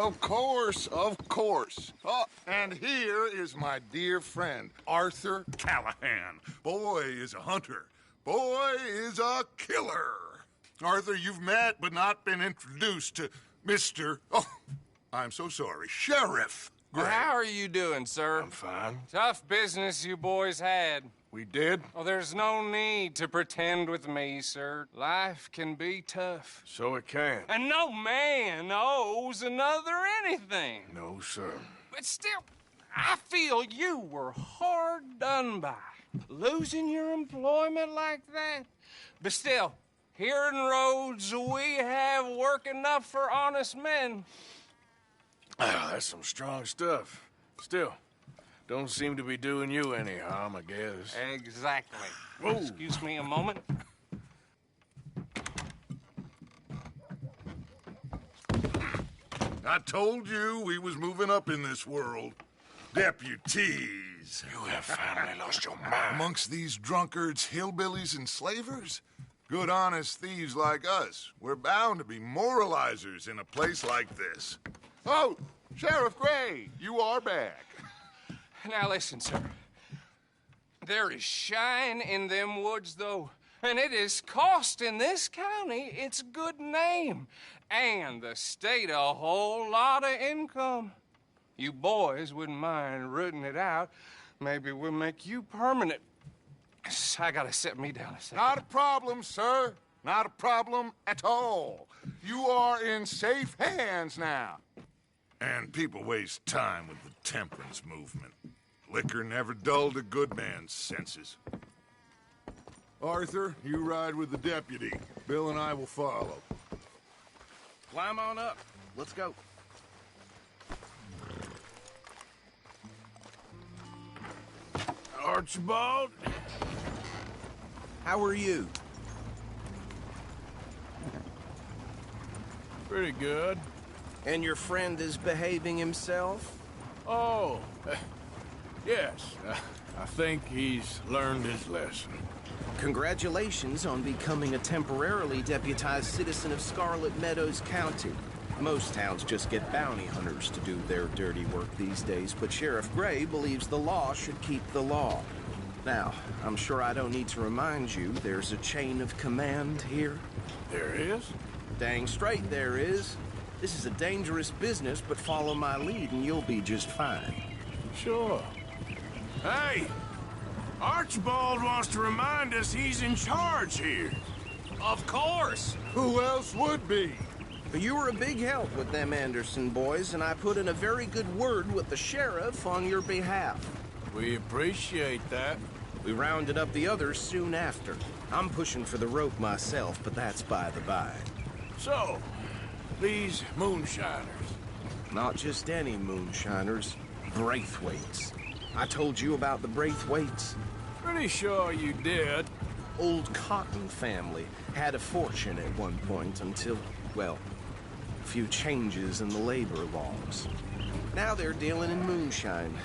Of course, of course. Oh, and here is my dear friend, Arthur Callahan. Boy is a hunter. Boy is a killer. Arthur, you've met but not been introduced to Mr. Oh, I'm so sorry, Sheriff Gray. How are you doing, sir? I'm fine. Tough business you boys had. We did? Oh, there's no need to pretend with me, sir. Life can be tough. So it can. And no man owes another anything. No, sir. But still, I feel you were hard done by. Losing your employment like that. But still, here in Rhodes, we have work enough for honest men. Ah, that's some strong stuff. Still, don't seem to be doing you any harm, I guess. Exactly. Whoa. Excuse me a moment. I told you we was moving up in this world. Deputies. You have finally lost your mind. Amongst these drunkards, hillbillies, and slavers? Good, honest thieves like us. We're bound to be moralizers in a place like this. Oh, Sheriff Gray, you are back. Now listen, sir. There is shine in them woods, though, and it is costing this county its good name and the state a whole lot of income. You boys wouldn't mind rooting it out. Maybe we'll make you permanent. I gotta sit me down a second. Not a problem, sir. Not a problem at all. You are in safe hands now. And people waste time with the temperance movement. Liquor never dulled a good man's senses. Arthur, you ride with the deputy. Bill and I will follow. Climb on up. Let's go. Archibald? How are you? Pretty good. And your friend is behaving himself? Oh, yes. I think he's learned his lesson. Congratulations on becoming a temporarily deputized citizen of Scarlet Meadows County. Most towns just get bounty hunters to do their dirty work these days, but Sheriff Gray believes the law should keep the law. Now, I'm sure I don't need to remind you there's a chain of command here. There is? Dang straight there is. This is a dangerous business, but follow my lead and you'll be just fine. Sure. Hey! Archibald wants to remind us he's in charge here. Of course. Who else would be? You were a big help with them Anderson boys, and I put in a very good word with the sheriff on your behalf. We appreciate that. We rounded up the others soon after. I'm pushing for the rope myself, but that's by the by. So, these moonshiners. Not just any moonshiners, Braithwaites. I told you about the Braithwaites. Pretty sure you did. Old Cotton family had a fortune at one point until, well, a few changes in the labor laws. Now they're dealing in moonshine.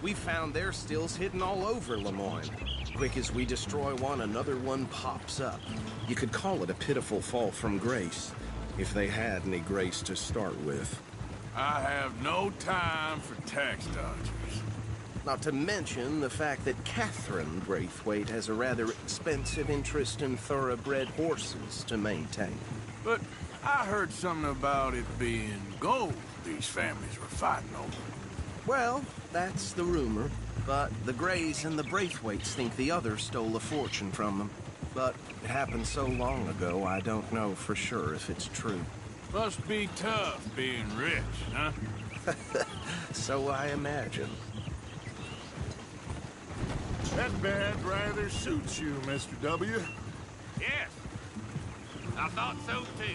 We found their stills hidden all over Lemoyne. Quick as we destroy one, another one pops up. You could call it a pitiful fall from grace, if they had any grace to start with. I have no time for tax dodgers. Not to mention the fact that Catherine Braithwaite has a rather expensive interest in thoroughbred horses to maintain. But I heard something about it being gold these families were fighting over. Well, that's the rumor. But the Grays and the Braithwaites think the other stole a fortune from them. But it happened so long ago, I don't know for sure if it's true. Must be tough being rich, huh? So I imagine. That bed rather suits you, Mr. W. Yes. I thought so, too.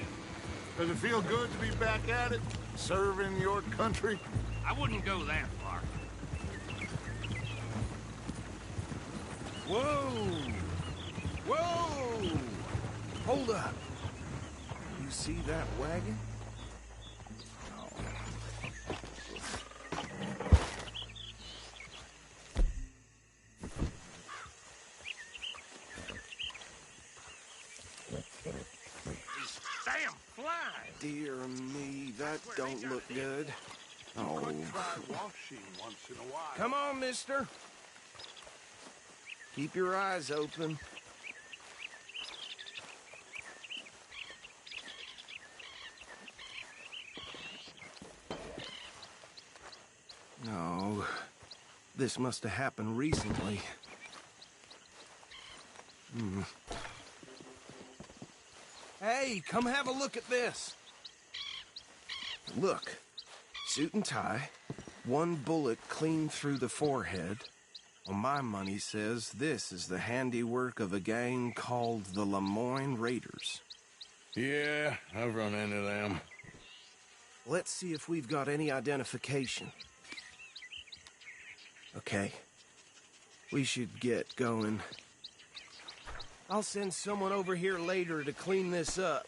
Does it feel good to be back at it? Serving your country? I wouldn't go that far. Whoa! Whoa! Hold up. You see that wagon? Damn fly! Dear me, that That don't look good. Oh. Try washing once in a while. Come on, mister. Keep your eyes open. No. This must have happened recently. Hey, come have a look at this. Look. Suit and tie. One bullet clean through the forehead. Well, my money says this is the handiwork of a gang called the Lemoyne Raiders. Yeah, I've run into them. Let's see if we've got any identification. Okay. We should get going. I'll send someone over here later to clean this up.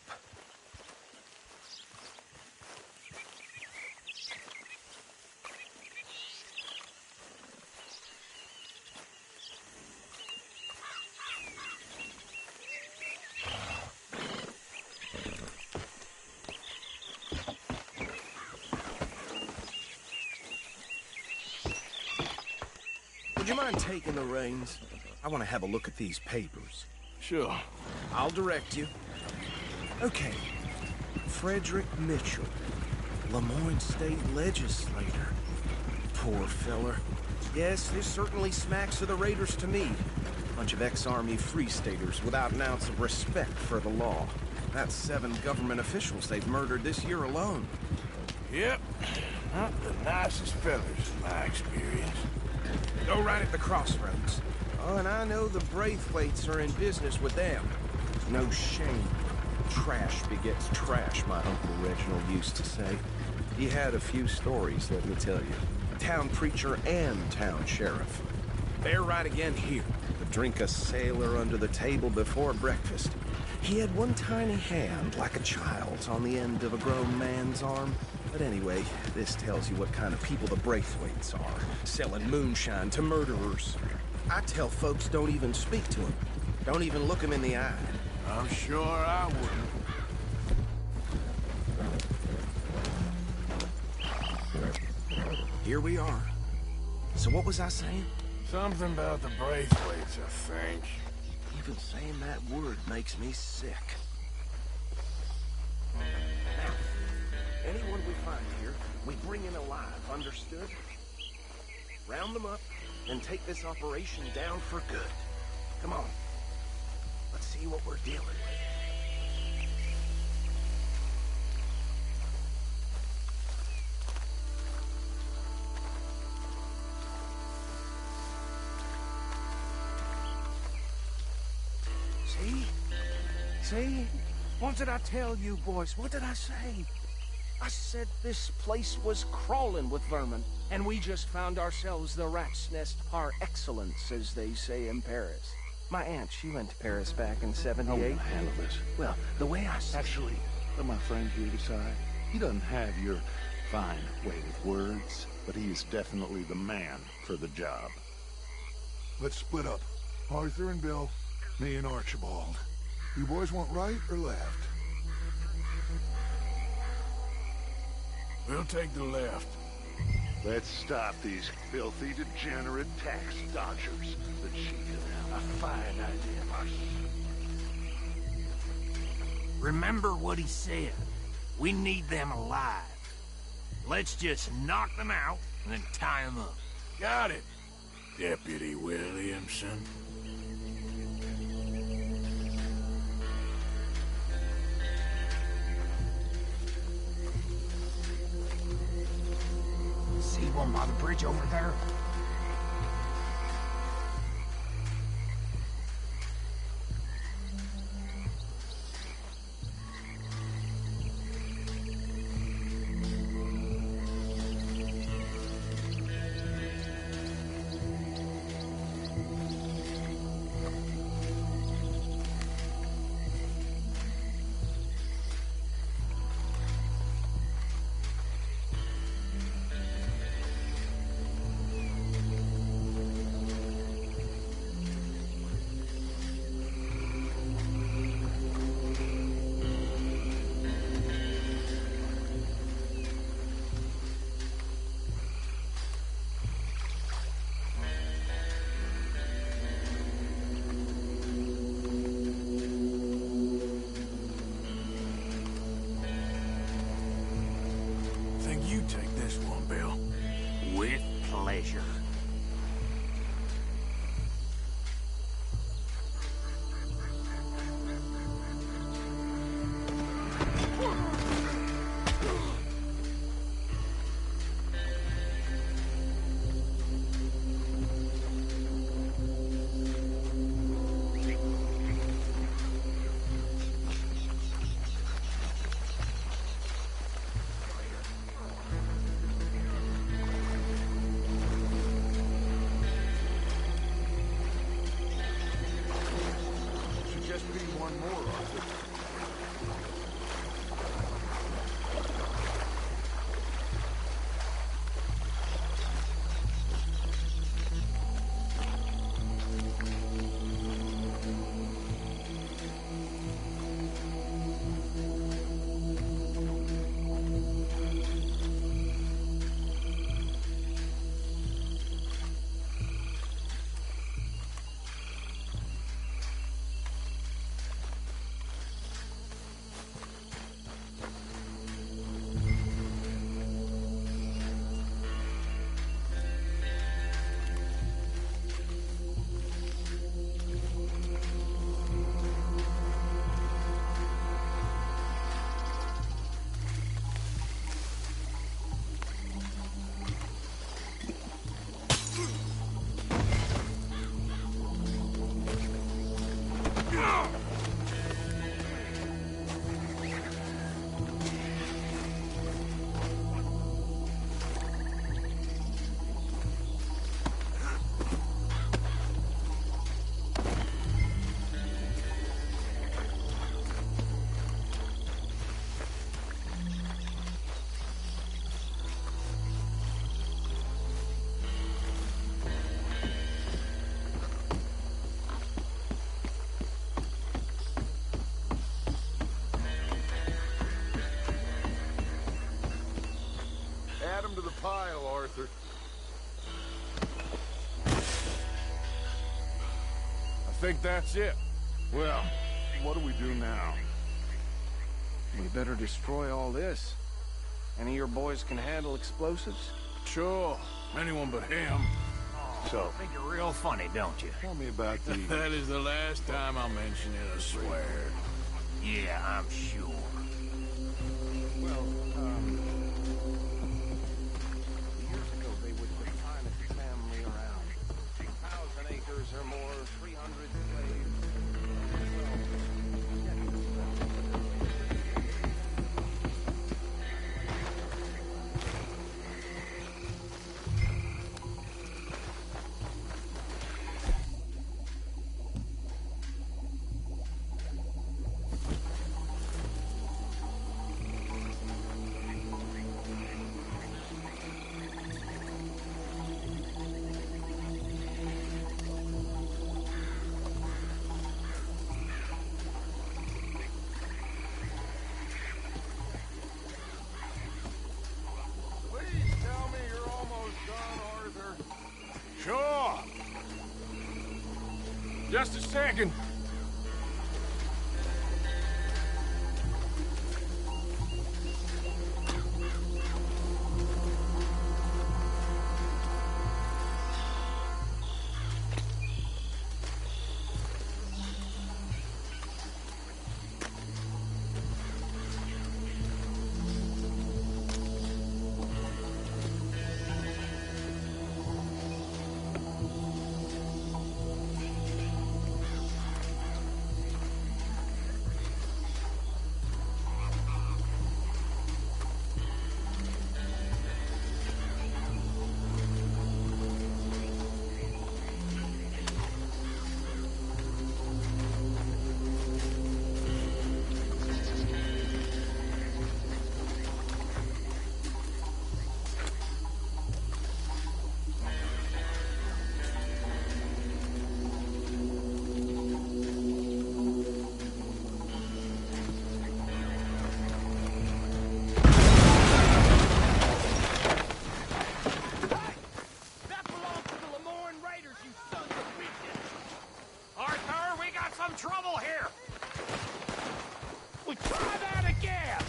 Would you mind taking the reins? I want to have a look at these papers. Sure. I'll direct you. Okay. Frederick Mitchell, Lemoyne State Legislator. Poor feller. Yes, this certainly smacks of the Raiders to me. Bunch of ex-Army Free Staters without an ounce of respect for the law. That's 7 government officials they've murdered this year alone. Yep. Not the nicest fellas, in my experience. Go right at the crossroads. Oh, and I know the Braithwaites are in business with them. No shame. Trash begets trash, my Uncle Reginald used to say. He had a few stories, let me tell you. Town preacher and town sheriff. They're right again here. To drink a sailor under the table before breakfast. He had one tiny hand, like a child's, on the end of a grown man's arm. But anyway, this tells you what kind of people the Braithwaites are. Selling moonshine to murderers. I tell folks don't even speak to them. Don't even look them in the eye. I'm sure I wouldn't. Here we are. So what was I saying? Something about the Braithwaites, I think. Even saying that word makes me sick. Now, anyone we find here, we bring in alive, understood? Round them up, and take this operation down for good. Come on. Let's see what we're dealing with. See? What did I tell you, boys? What did I say? I said this place was crawling with vermin, and we just found ourselves the rat's nest par excellence, as they say in Paris. My aunt, she went to Paris back in '78. I want to handle this. Well, the way I see Actually, let my friend here decide. He doesn't have your fine way with words, but he is definitely the man for the job. Let's split up. Arthur and Bill, me and Archibald. You boys want right or left? We'll take the left. Let's stop these filthy, degenerate tax dodgers. The chief of them. A fine idea, boss. Remember what he said. We need them alive. Let's just knock them out and then tie them up. Got it, Deputy Williamson. See one by the bridge over there? think that's it. Well, what do we do now? We better destroy all this. Any of your boys can handle explosives? Sure, anyone but him. So, Think you're real funny, don't you? tell me about the... That is the last time I'll mention it, I swear. Yeah, I'm sure. Well, years ago they were the finest family around. 1,000 acres or more, 300 slaves. Please tell me you're almost done, Arthur. Sure. Just a second. That belongs to the Lemoyne Raiders, you sons of bitches! Arthur, we got some trouble here! We try that again!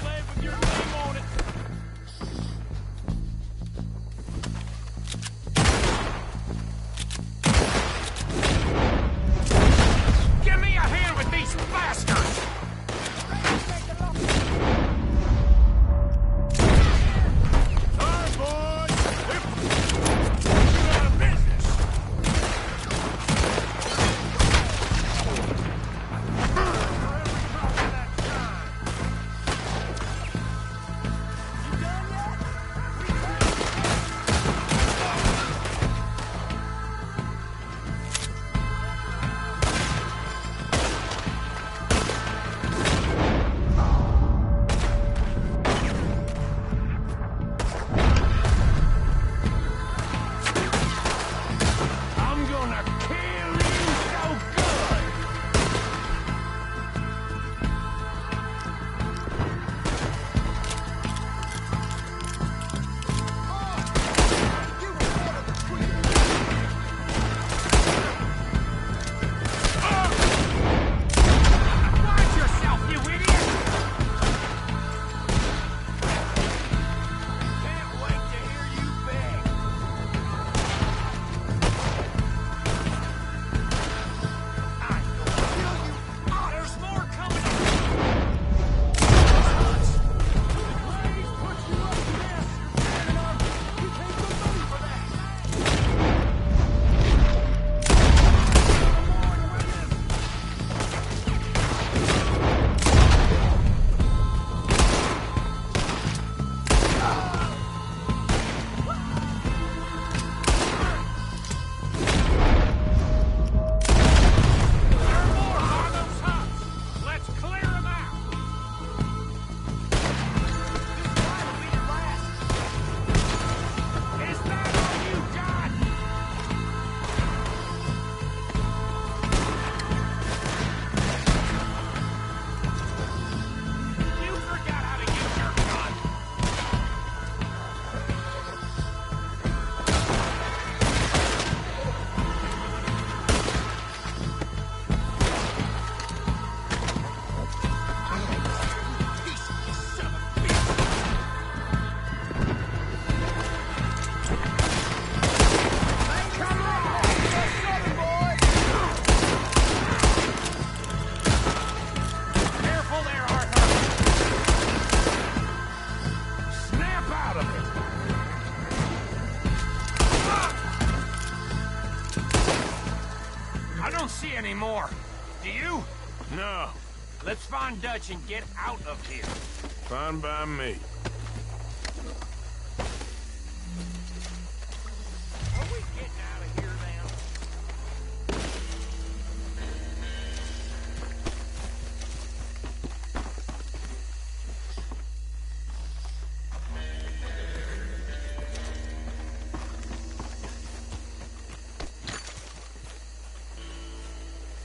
Flag with your name on it! Give me a hand with these bastards! Sorry, boys! You're out of business! don't see any more. Do you? No, Let's find Dutch and get out of here. fine by me. Are we getting out of here now?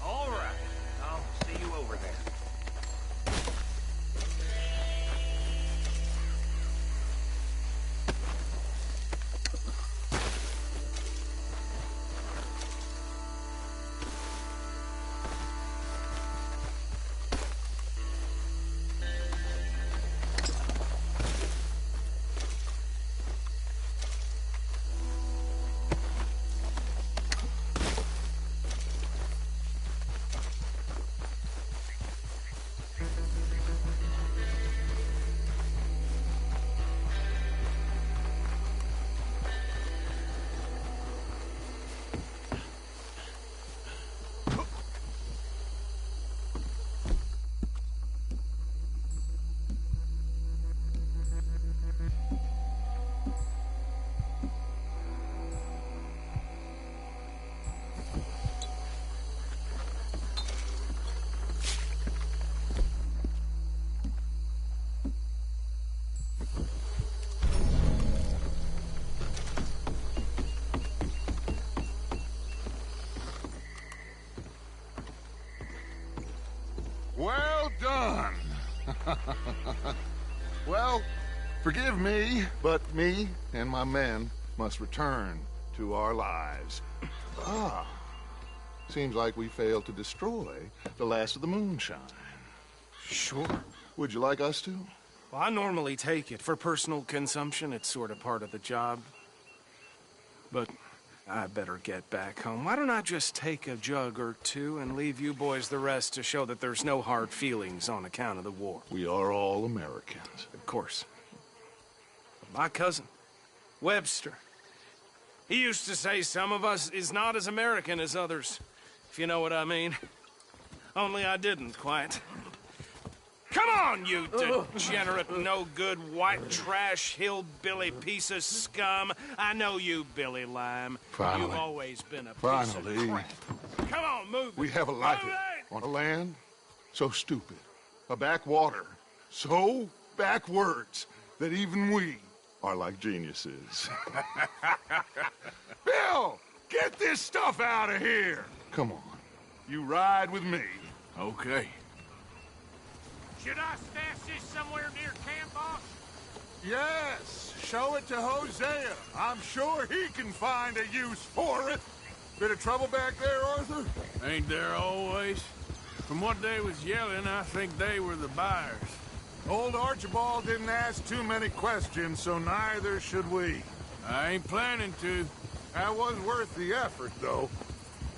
All right. I'll see you over there. Well done. Well, forgive me, but me and my men must return to our lives. Ah, seems like we failed to destroy the last of the moonshine. Sure. Would you like us to? Well, I normally take it. For personal consumption, it's sort of part of the job. But I better get back home. Why don't I just take a jug or two and leave you boys the rest to show that there's no hard feelings on account of the war? We are all Americans. Of course. My cousin, Webster, he used to say some of us is not as American as others, if you know what I mean. Only I didn't quite. Come on, you degenerate, no-good, white trash, hillbilly piece of scum. I know you, Billy Lime. Finally. You've always been a piece Finally. of crap. Come on, move it. We have a life Move it! on a land so stupid, a backwater so backwards that even we are like geniuses. Bill, get this stuff out of here. Come on, you ride with me. Okay. Should I stash this somewhere near camp, boss? Yes, show it to Hosea. I'm sure he can find a use for it. Bit of trouble back there, Arthur? Ain't there always? From what they was yelling, I think they were the buyers. Old Archibald didn't ask too many questions, so neither should we. I ain't planning to. That was worth the effort, though.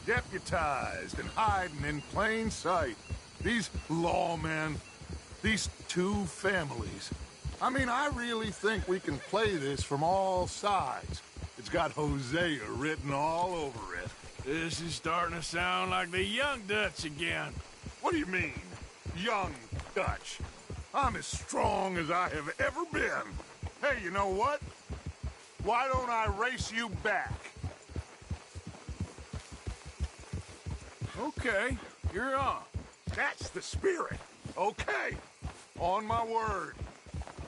Deputized and hiding in plain sight. These lawmen, these two families. I mean, I really think we can play this from all sides. It's got Hosea written all over it. This is starting to sound like the young Dutch again. What do you mean, young Dutch? I'm as strong as I have ever been. Hey, you know what? Why don't I race you back? Okay, you're on. That's the spirit. Okay. On my word.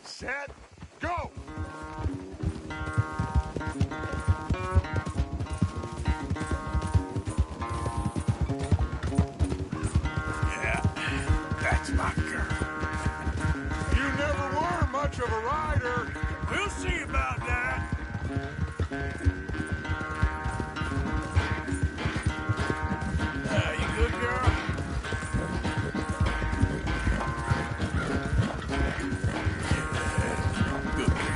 Set, go! Yeah, that's my girl. You never were much of a rider. We'll see about that. You good, girl? Good.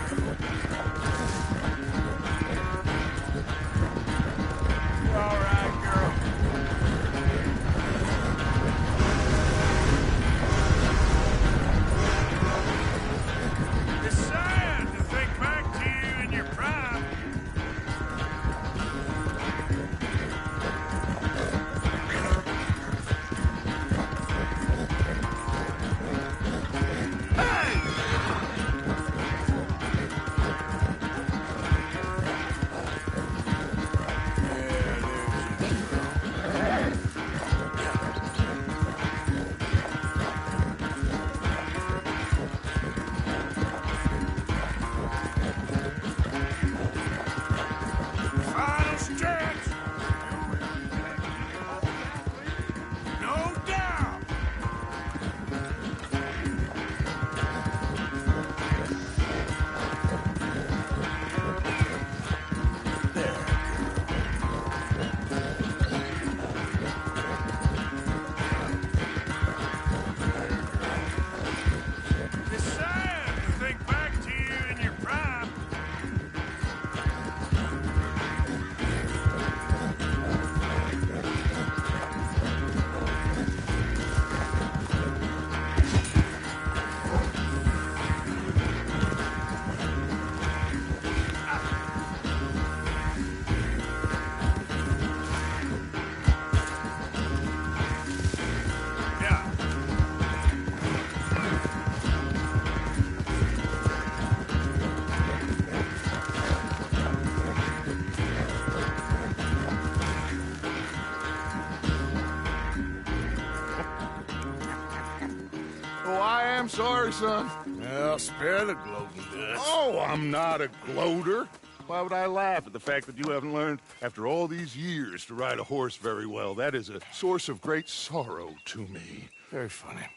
I'm sorry, son. Well, spare the gloating guts. Oh, I'm not a gloater. Why would I laugh at the fact that you haven't learned, after all these years, to ride a horse very well? That is a source of great sorrow to me. Very funny.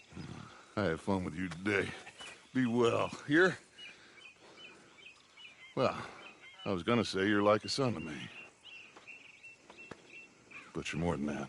I had fun with you today. Be well. Here? Well, I was gonna say you're like a son to me. But you're more than that.